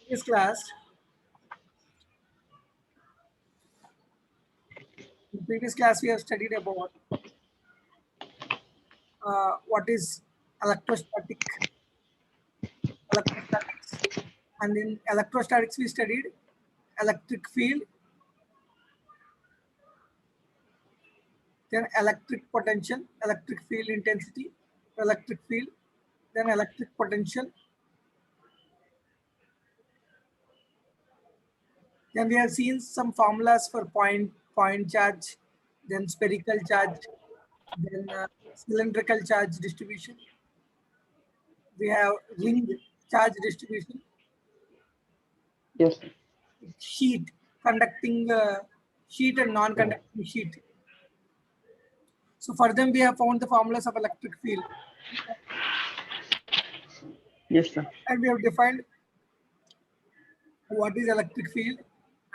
This class, in previous class we have studied about what is electrostatics, and in electrostatics we studied electric field, then electric potential, electric field intensity, electric field, then electric potential. Then we have seen some formulas for point charge, then spherical charge, then cylindrical charge distribution. We have ring charge distribution, Yes. sheet, conducting sheet and non-conducting sheet. So for them we have found the formulas of electric field, Yes, sir. and we have defined what is electric field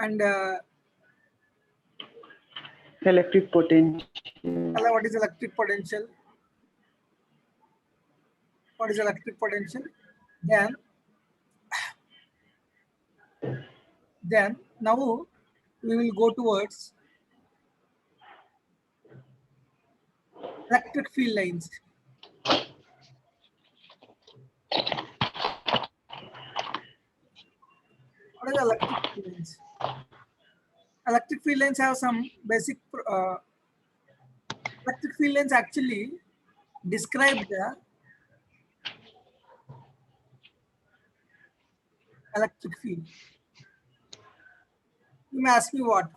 and Electric potential. what is electric potential. What is electric potential? Then now we will go towards electric field lines. What are the electric field lines? Electric field lines have some basic. Electric field lines actually describe the electric field. You may ask me what?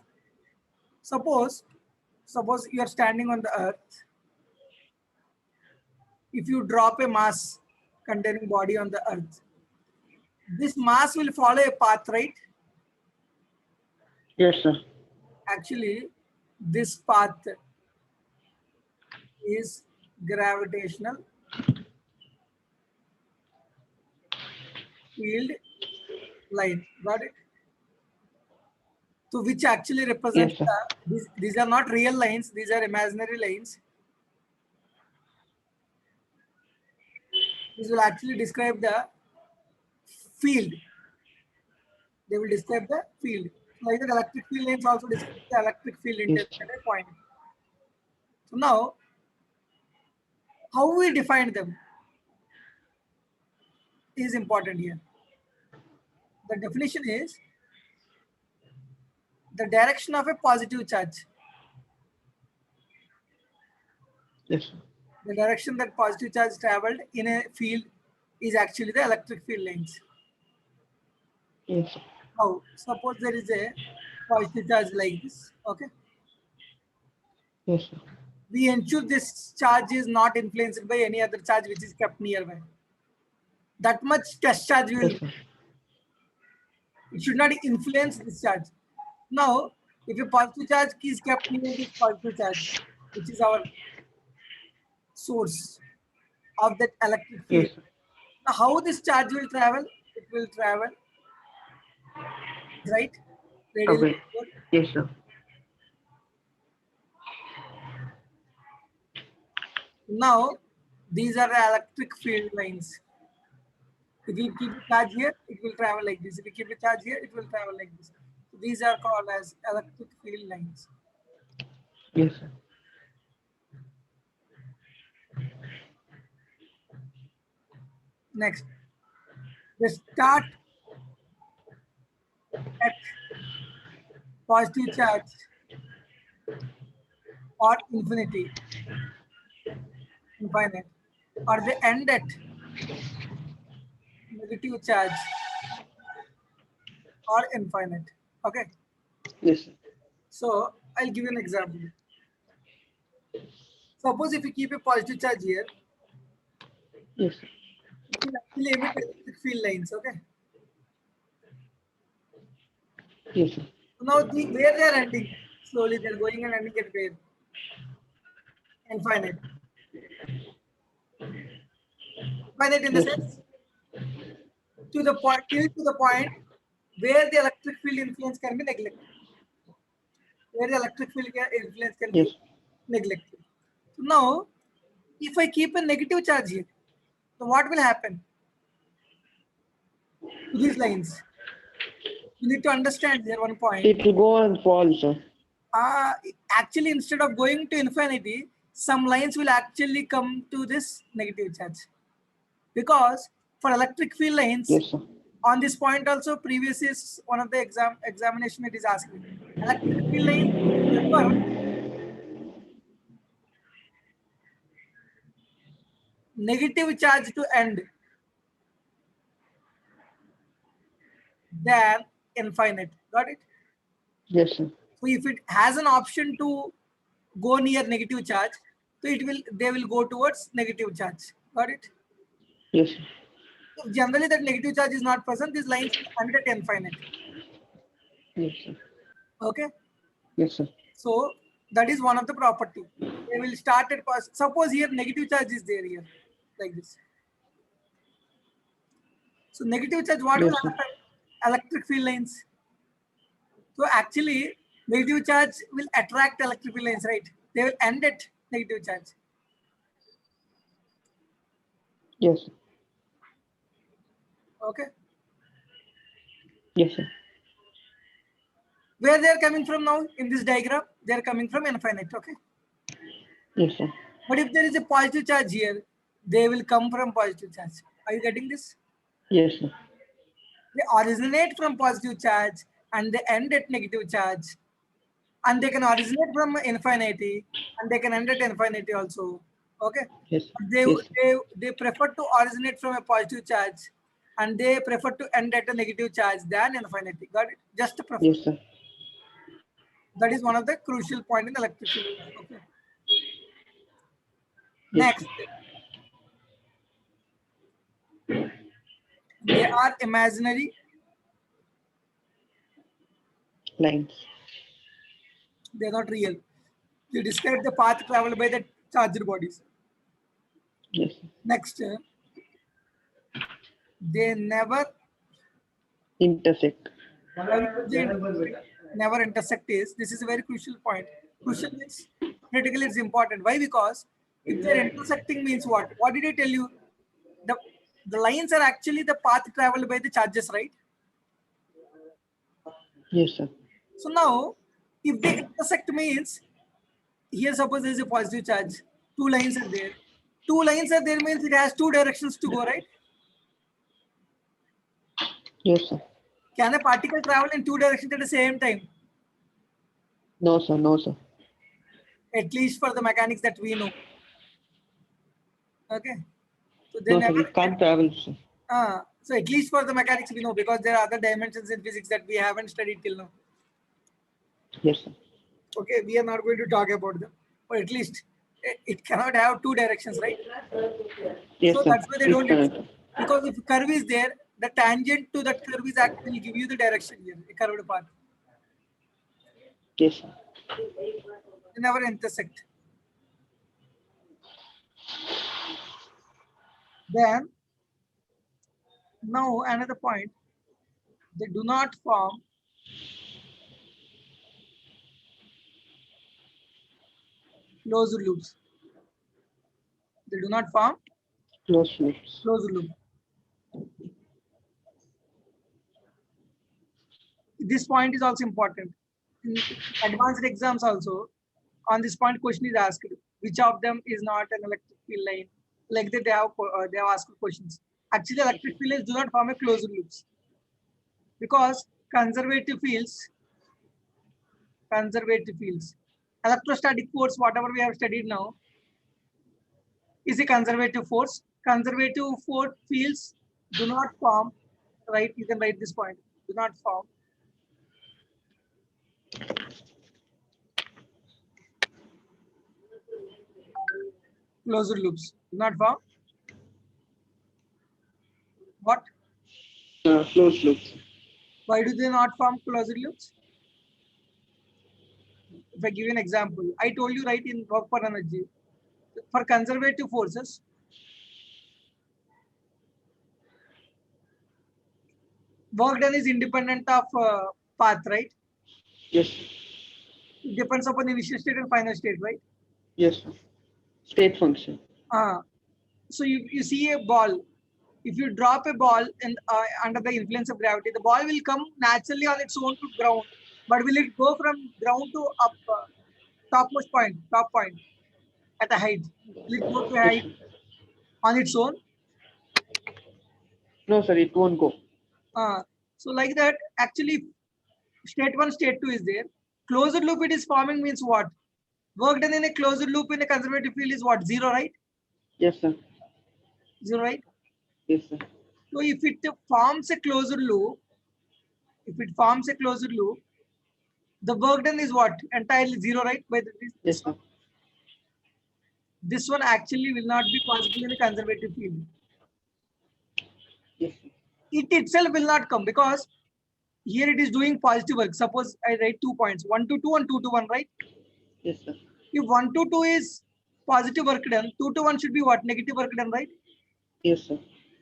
Suppose you are standing on the earth. If you drop a mass containing body on the earth, this mass will follow a path, right? Yes, sir. Actually, this path is gravitational field line. Got it? So which actually represents Yes, sir. these are not real lines, these are imaginary lines. These will actually describe the field. They will describe the field. Like the electric field lines also describe the electric field intensity at a point. So now, how we define them is important here. The definition is the direction of a positive charge. Yes, sir. The direction that positive charge traveled in a field is actually the electric field lines. Yes, sir. Now, suppose there is a positive charge like this, okay? Yes, sir. We ensure this charge is not influenced by any other charge which is kept nearby. That much test charge will, Yes, sir. it should not influence this charge. Now, if a positive charge is kept near this positive charge, which is our source of that electric field, Yes, sir. now how this charge will travel? It will travel, right? Radial Okay. forward. Yes, sir. Now, these are the electric field lines. If you keep a charge here, it will travel like this. If you keep a charge here, it will travel like this. So these are called as electric field lines. Yes, sir. Next, they start at positive charge or infinity, infinite, or they end at negative charge or infinite. Okay, Yes, sir. so I'll give you an example. Suppose if you keep a positive charge here, Yes, sir. it will actually emit electric field lines. Okay, Yes, sir. so now where they are ending, slowly they're going and ending at where? Infinite. Infinite in the Yes, sir. sense to the point till to the point where the electric field influence can be neglected. Where the electric field influence can Yes. be neglected. So now, if I keep a negative charge here, so what will happen to these lines? You need to understand there one point. It will go and fall, sir. Actually, instead of going to infinity, some lines will actually come to this negative charge. Because for electric field lines, Yes, sir. on this point also, previous is one of the examination it is asking. Electric field lines prefer negative charge to end than infinite. Got it? Yes, sir. So if it has an option to go near negative charge, so they will go towards negative charge. Got it? Yes, sir. If generally that negative charge is not present, these lines will end at infinite. Yes, sir. Okay. Yes, sir. So that is one of the property. They will start at suppose here negative charge is there here, like this. So negative charge, what Yes, will sir. happen? Electric field lines. So actually, negative charge will attract electric field lines, right? They will end at negative charge. Yes, sir. Okay. Yes, sir. Where they are coming from now in this diagram? They are coming from infinite. Okay. Yes, sir. But if there is a positive charge here, they will come from positive charge. Are you getting this? Yes, sir. They originate from positive charge and they end at negative charge. And they can originate from infinity and they can end at infinity also. Okay. Yes. But they, Yes, sir. they prefer to originate from a positive charge and they prefer to end at a negative charge than infinity. Got it? Just a prefer. Yes, sir. That is one of the crucial point in electric field. Okay. Yes, Next, they are imaginary. Lines. They are not real. They describe the path traveled by the charged bodies. Yes, sir. Next, they never Intersect. never intersect is, this is a very crucial point. Crucial means critical is important. Why? Because if they're intersecting means what? What did I tell you? The lines are actually the path traveled by the charges, right? Yes, sir. So now, if they intersect means, here suppose there is a positive charge, two lines are there. Two lines are there means it has two directions to go, right? Yes, sir. Can a particle travel in two directions at the same time? No, sir. No, sir. At least for the mechanics that we know. Okay. So they No, sir. never. It can't travel, sir. So at least for the mechanics we know, because there are other dimensions in physics that we haven't studied till now. Yes, sir. Okay, we are not going to talk about them, but at least it cannot have two directions, right? Yes, So sir. that's why they It don't cannot. accept. Because if curve is there, the tangent to that curve is actually give you the direction here, a curved path. Yes, sir. They never intersect. Then now another point, they do not form closed loops. They do not form Close loops. closed loop. This point is also important. In advanced exams also, on this point question is asked, which of them is not an electric field line? Like that they have asked questions. Actually, electric field lines do not form a closed loops because conservative fields, electrostatic force, whatever we have studied now, is a conservative force. Conservative force fields do not form, right? You can write this point, do not form closed loops. Do not form what? Close loops. Why do they not form closed loops? If I give you an example, I told you right in work per energy, for conservative forces, work done is independent of path, right? Yes. It depends upon initial state and final state, right? Yes, sir. State function. So you see a ball, if you drop a ball in, under the influence of gravity, the ball will come naturally on its own to ground. But will it go from ground to up, topmost point, top point at a height? Will it go to a Yes, height sir. on its own? No, sir, it won't go. So like that, actually, state 1, state 2 is there. Closed loop it is forming means what? Work done in a closed loop in a conservative field is what? 0, right? Yes, sir. 0, right? Yes, sir. So if it forms a closed loop, the work done is what? Entirely 0, right? By Yes, sir. this one actually will not be possible in a conservative field. Yes, sir. It itself will not come because here it is doing positive work. Suppose I write 2 points, 1 to 2 and 2 to 1, right? Yes, sir. If 1 to 2 is positive work done, 2 to 1 should be what? Negative work done, right? Yes, sir.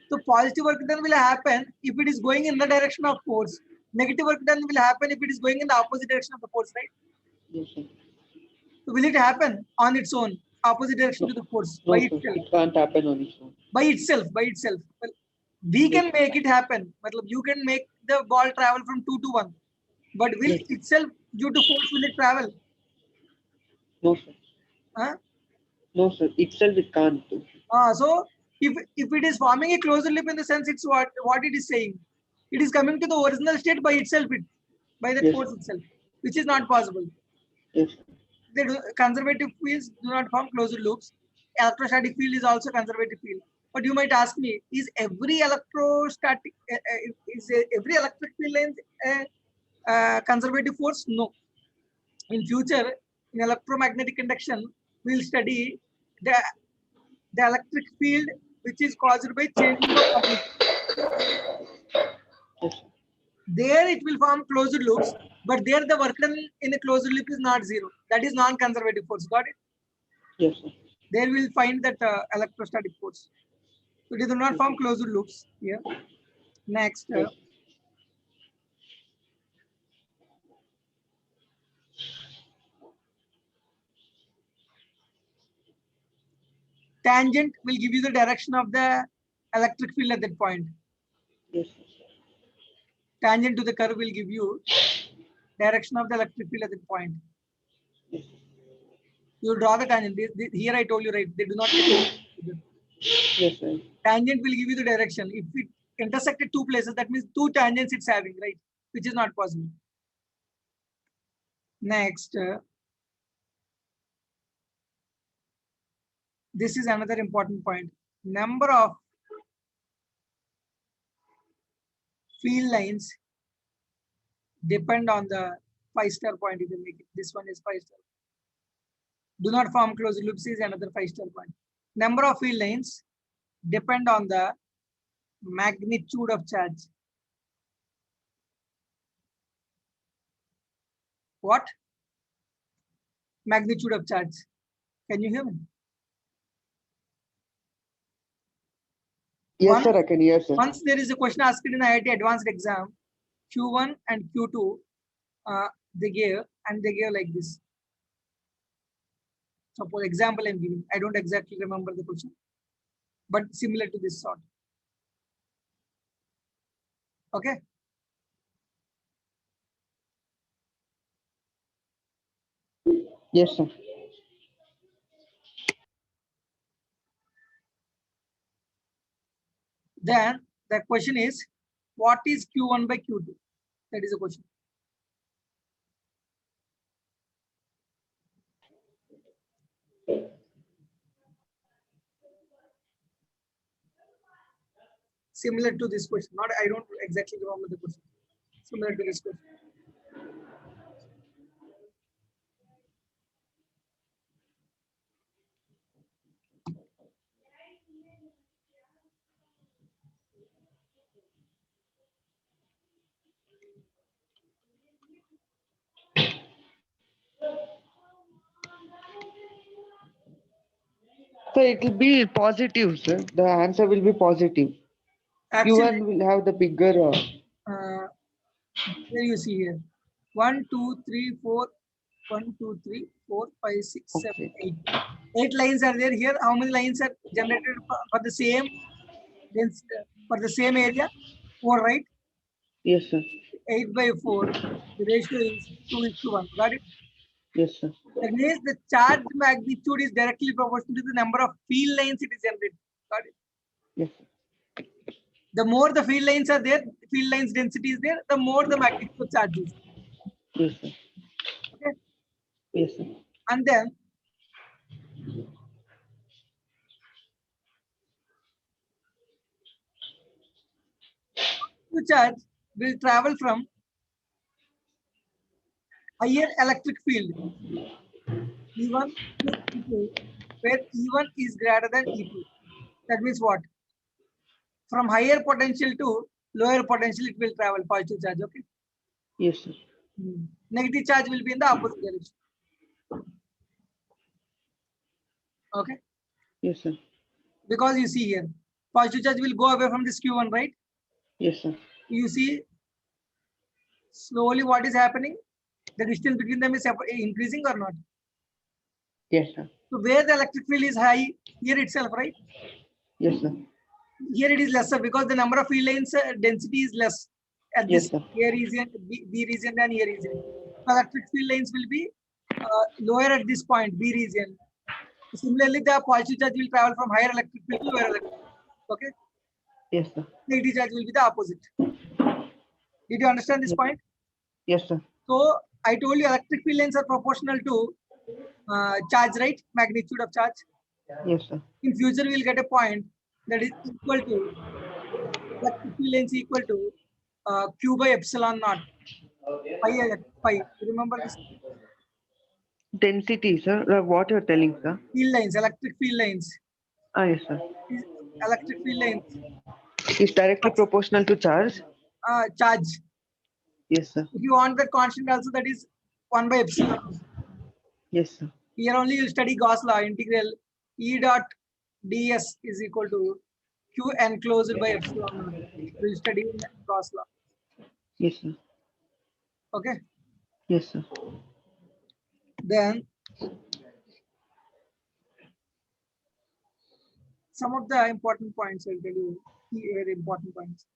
So positive work done will happen if it is going in the direction of force. Negative work done will happen if it is going in the opposite direction of the force, right? Yes, sir. So will it happen on its own, opposite direction to the force No, by sir. itself? It can't happen on its own. By itself. Well, we can make it happen. Matlab, you can make the ball travel from 2 to 1. But will Yes. itself, due to force, will it travel? No, sir. Huh? No, sir. Itself it can't do. So if it is forming a closed loop in the sense, it's what it is saying. It is coming to the original state by itself, by that Yes. force itself, which is not possible. Yes, sir. Conservative fields do not form closed loops. Electrostatic field is also conservative field. But you might ask me, is every electrostatic, every electric field length a conservative force? No. In future, in electromagnetic induction, we'll study the electric field which is caused by changing of magnitude. Yes, sir. There it will form closed loops, but there the work done in a closed loop is not 0. That is non-conservative force. Got it? Yes, sir. There we'll find that electrostatic force. So they do not form closed loops here. Next, Yes. tangent will give you the direction of the electric field at that point. Yes, sir. Tangent to the curve will give you direction of the electric field at that point. Yes. You draw the tangent. Here I told you, right? They do not. Yes, sir. Tangent will give you the direction. If it intersected 2 places, that means 2 tangents it's having, right? Which is not possible. Next, this is another important point. Number of field lines depend on the 5-star point. You can make it. This one is 5-star. Do not form closed loops is another 5-star point. Number of field lines depend on the magnitude of charge. What? Magnitude of charge. Can you hear me? Yes, sir. I can hear, sir. Once there is a question asked in IIT advanced exam, Q1 and Q2, they gave like this. Suppose example I'm giving. I don't exactly remember the question, but similar to this sort. Okay. Yes, sir. Then the question is, what is Q1 by Q2? That is the question. Similar to this question. Not, I don't exactly remember the question. Similar to this question. So it will be positive, sir. The answer will be positive. Actually, Q1 will have the bigger. here you see here. 1, 2, 3, 4. 1, 2, 3, 4, 5, 6, 7, Okay. 8. 8 lines are there here. How many lines are generated for the same for the same area, 4, right? Yes, sir. 8 by 4, the ratio is 2:1. Got it? Yes, sir. That means the charge magnitude is directly proportional to the number of field lines it is generated. Got it? Yes, sir. The more the field lines are there, field lines density is there, the more the magnitude of charge is. Yes, sir. Okay? Yes, sir. And then the charge will travel from higher electric field E1 to E2, where E1 is greater than E2. That means what? From higher potential to lower potential, it will travel positive charge. Okay. Yes, sir. Negative charge will be in the opposite direction. Okay. Yes, sir. Because you see here, positive charge will go away from this Q1, right? Yes, sir. You see slowly what is happening. The distance between them is increasing or not. Yes, sir. So where the electric field is high, here itself, right? Yes, sir. Here it is lesser because the number of field lines density is less at Yes, this sir. A region, B region than A region. So electric field lines will be lower at this point, B region. Similarly, the positive charge will travel from higher electric field to lower electric field. Okay. Yes, sir. Negative charge will be the opposite. Did you understand this point? Yes, sir. So I told you electric field lines are proportional to charge, right? Magnitude of charge. Yes, sir. In future, we will get a point that is equal to electric field lines equal to Q by epsilon naught. Pi. Remember this? Density, sir. Like what you're telling, sir. Field lines, electric field lines. Yes, sir. Electric field lines, Is directly proportional to charge. charge. Yes, sir. If you want that constant also, that is 1 by epsilon. Yes, sir. Here only you study Gauss law, integral E dot ds is equal to Q enclosed by epsilon naught. We'll study in Gauss law. Yes, sir. Okay. Yes, sir. Then some of the important points I'll tell you, very important points.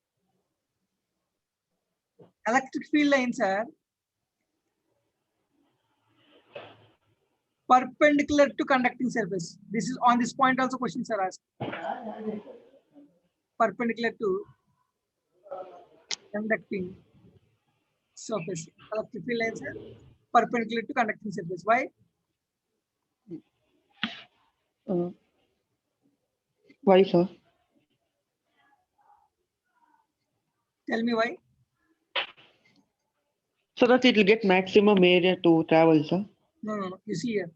Electric field lines are perpendicular to conducting surface. This is on this point also questions are asked. Perpendicular to conducting surface. Electric field lines are perpendicular to conducting surface. Why? Why, sir? Tell me why. So that it will get maximum area to travel, sir. No. You see here.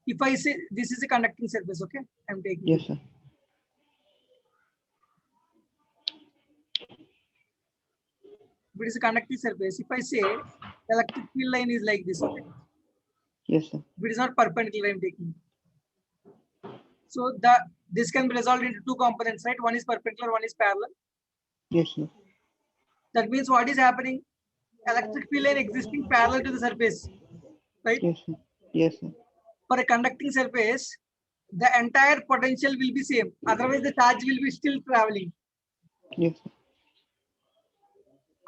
If I say this is a conducting surface, okay, I'm taking. Yes, sir. If it is a conducting surface, if I say electric field line is like this, okay. Yes, sir. If it is not perpendicular, I'm taking. So this can be resolved into two components, right? One is perpendicular, one is parallel. Yes, sir. That means what is happening? Electric field line existing parallel to the surface, right? Yes, sir. Yes, sir. For a conducting surface, the entire potential will be same. Otherwise, the charge will be still traveling. Yes, sir.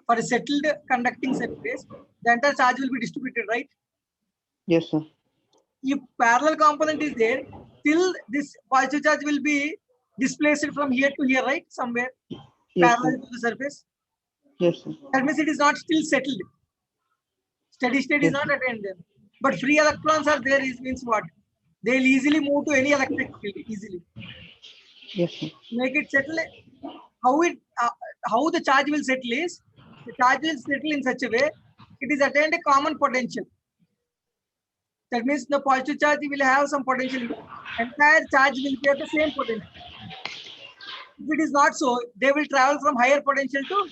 For a settled conducting surface, the entire charge will be distributed, right? Yes, sir. If parallel component is there, still this positive charge will be displaced from here to here, right? Somewhere Yes, parallel sir. to the surface. Yes, sir. That means it is not still settled. Steady state is Yes, not sir. attained there. But free electrons are there, means what? They'll easily move to any electric field, easily. Yes, sir. Make it settle. How the charge will settle is, the charge will settle in such a way, it is attained a common potential. That means the positive charge will have some potential. Entire charge will be at the same potential. If it is not so, they will travel from higher potential to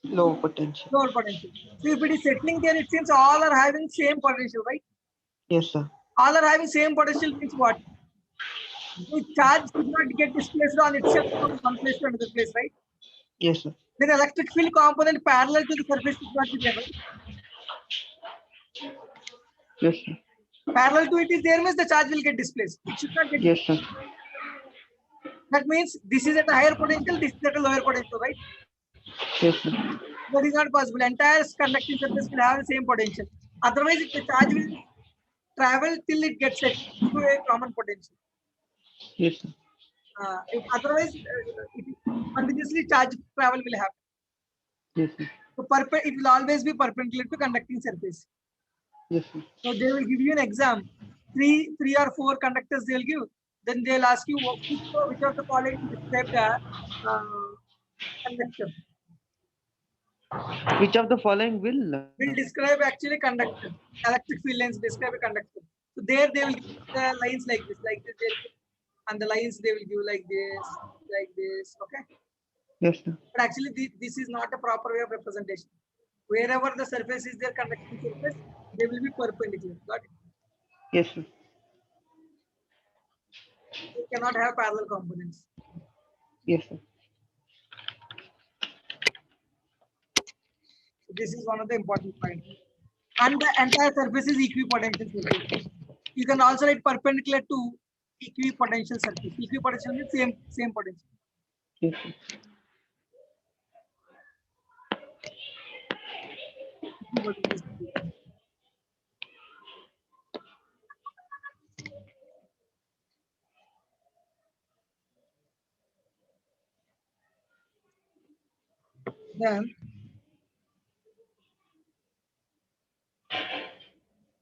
Low potential. lower potential. So if it is settling there, it seems all are having same potential, right? Yes, sir. All are having same potential means what? The charge should not get displaced on itself from one place to another place, right? Yes, sir. Then electric field component parallel to the surface should not be there, right? Yes, sir. Parallel to it is there means the charge will get displaced. It should not get Yes, sir. That means this is at a higher potential, this is at a lower potential, right? Yes, sir. That is not possible. Entire conducting surface will have the same potential. Otherwise, the charge will travel till it gets set to a common potential. Yes, sir. If otherwise, continuously charge travel will happen. Yes, sir. So it will always be perpendicular to conducting surface. Yes, sir. So they will give you an exam. Three or four conductors they will give. Then they'll ask you which of the following describe the conductor. Which of the following will? Will describe actually conductor. Electric field lines describe a conductor. So there they will give the lines like this, they'll give, and the lines they will give like this. Okay. Yes, sir. But actually, this is not a proper way of representation. Wherever the surface is there, conducting surface, they will be perpendicular. Got it? Yes, sir. You cannot have parallel components. Yes, sir. So this is one of the important points. And the entire surface is equipotential surface. You can also write perpendicular to equipotential surface. Equipotential means same potential. Yes, sir. Equipotential surface. Then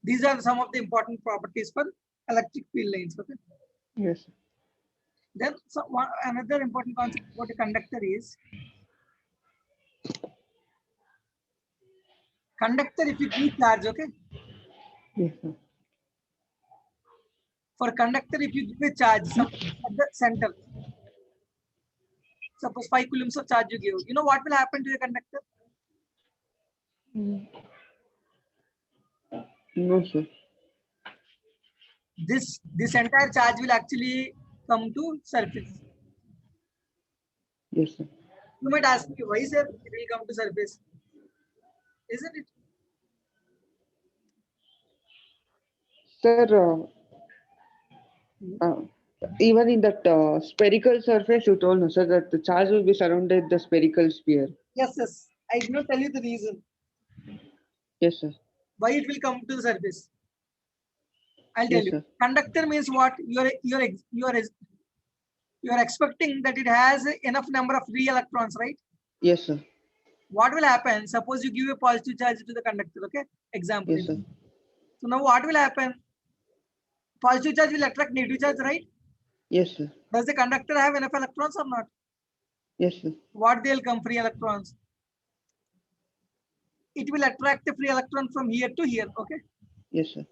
these are some of the important properties for electric field lines. Okay. Yes, sir. Then another important concept about a conductor is conductor. If you give charge, okay. Yes, sir. For conductor, if you give a charge at the center, suppose 5 coulombs of charge you give, you know what will happen to the conductor? No, sir. This entire charge will actually come to surface. Yes, sir. You might ask me, why sir it will come to surface? Isn't it? Sir, uh, even in that spherical surface, you told no, sir, that the charge will be surrounded the spherical sphere. Yes. I did not tell you the reason Yes, sir. why it will come to the surface. I'll tell Yes, you. sir. Conductor means what? You are expecting that it has enough number of free electrons, right? Yes, sir. What will happen? Suppose you give a positive charge to the conductor, okay? Example. Yes, sir. So now what will happen? Positive charge will attract negative charge, right? Yes, sir. Does the conductor have enough electrons or not? Yes, sir. What they'll come free electrons? It will attract the free electron from here to here, okay? Yes, sir.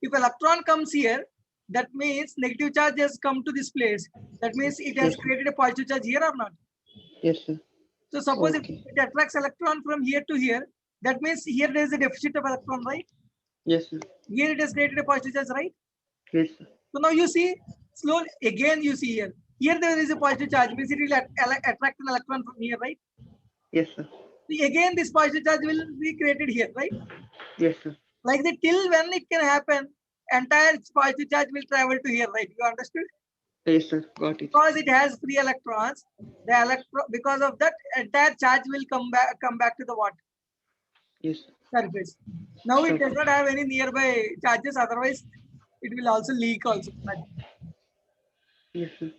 If electron comes here, that means negative charge has come to this place. That means it has Yes, sir. created a positive charge here or not? Yes, sir. So suppose if Okay. it attracts electron from here to here, that means here there is a deficit of electron, right? Yes, sir. Here it has created a positive charge, right? Yes, sir. So now you see, slowly again you see here. Here there is a positive charge, means it will attract an electron from here, right? Yes, sir. So again this positive charge will be created here, right? Yes, sir. Like that, till when it can happen, entire positive charge will travel to here, right? You understood? Yes, sir. Got it. Because it has free electrons, because of that, entire charge will come back to the what? Yes, sir. Surface. Now it does Surface. not have any nearby charges, otherwise it will also leak also. Yes, sir.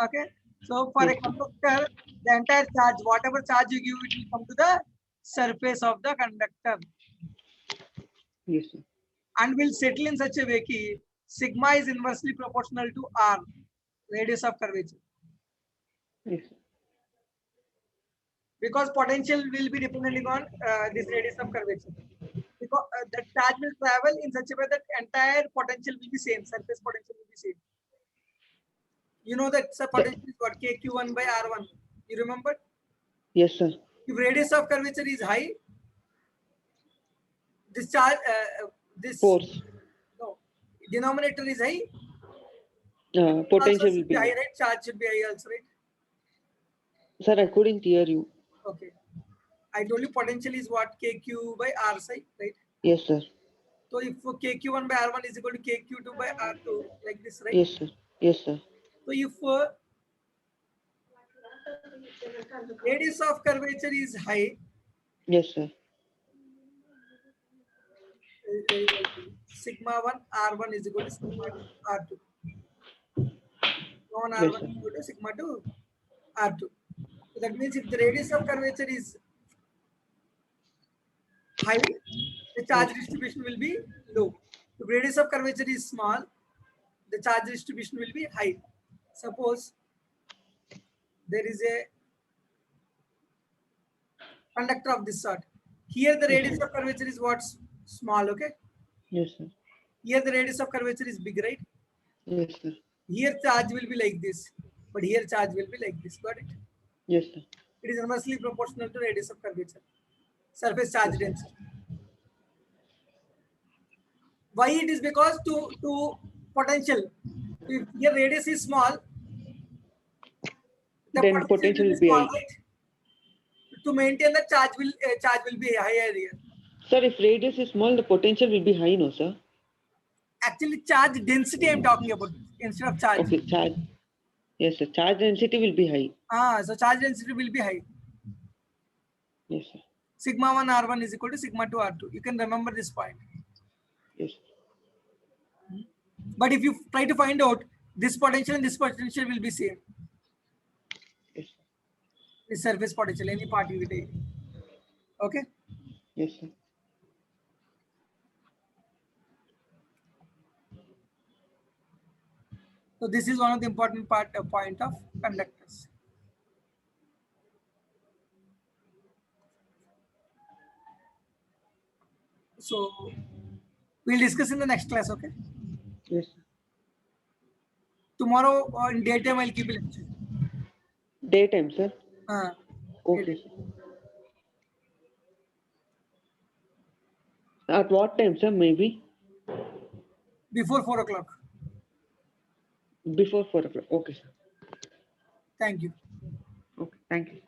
Okay. So for a Yes, sir. conductor, the entire charge, whatever charge you give, it will come to the surface of the conductor Yes, sir. and will settle in such a way that sigma is inversely proportional to r, radius of curvature. Yes, sir. Because potential will be depending on this radius of curvature. Because the charge will travel in such a way that entire potential will be same, surface potential will be same. You know that potential is what? KQ1 by R1. You remember? Yes, sir. If radius of curvature is high, this charge, this Force. no, denominator is high. Potential Also will should be be high, high. right? Charge should be high also, right? Sir, I couldn't hear you. Okay. I told you potential is what? KQ by R psi, right? Yes, sir. So if KQ1 by R1 is equal to KQ2 by R2, like this, right? Yes, sir. Yes, sir. So if Radius of curvature is high. Yes, sir. Sigma 1 R1 is equal to sigma 2 R2. Non Yes, R1 sir. is equal to sigma 2 R2. So that means if the radius of curvature is high, the charge Yes. distribution will be low. If radius of curvature is small, the charge distribution will be high. Suppose there is a conductor of this sort. Here the radius of curvature is what's small, okay? Yes, sir. Here the radius of curvature is big, right? Yes, sir. Here charge will be like this, but here charge will be like this. Got it? Yes, sir. It is inversely proportional to radius of curvature. Surface charge Yes, density. Why it is because to potential. If your radius is small, the Then potential potential will be will be small, high. right? To maintain the charge will be higher here. Sir, if radius is small, the potential will be high, no, sir? Actually, charge density I'm talking about instead of charge. Okay, charge. Yes, sir. Charge density will be high. So charge density will be high. Yes, sir. Sigma 1 R1 is equal to sigma 2 R2. You can remember this point. Yes. But if you try to find out this potential and this potential will be same. Yes. The surface potential, any part you take. Okay. Yes, sir. So this is one of the important point of conductors. So we'll discuss in the next class. Okay. Yes, sir. Tomorrow or in daytime I'll keep it. Daytime, sir. Okay, sir. At what time, sir? Maybe Before 4 o'clock. before 4 o'clock. Okay, sir. Thank you. Okay, thank you.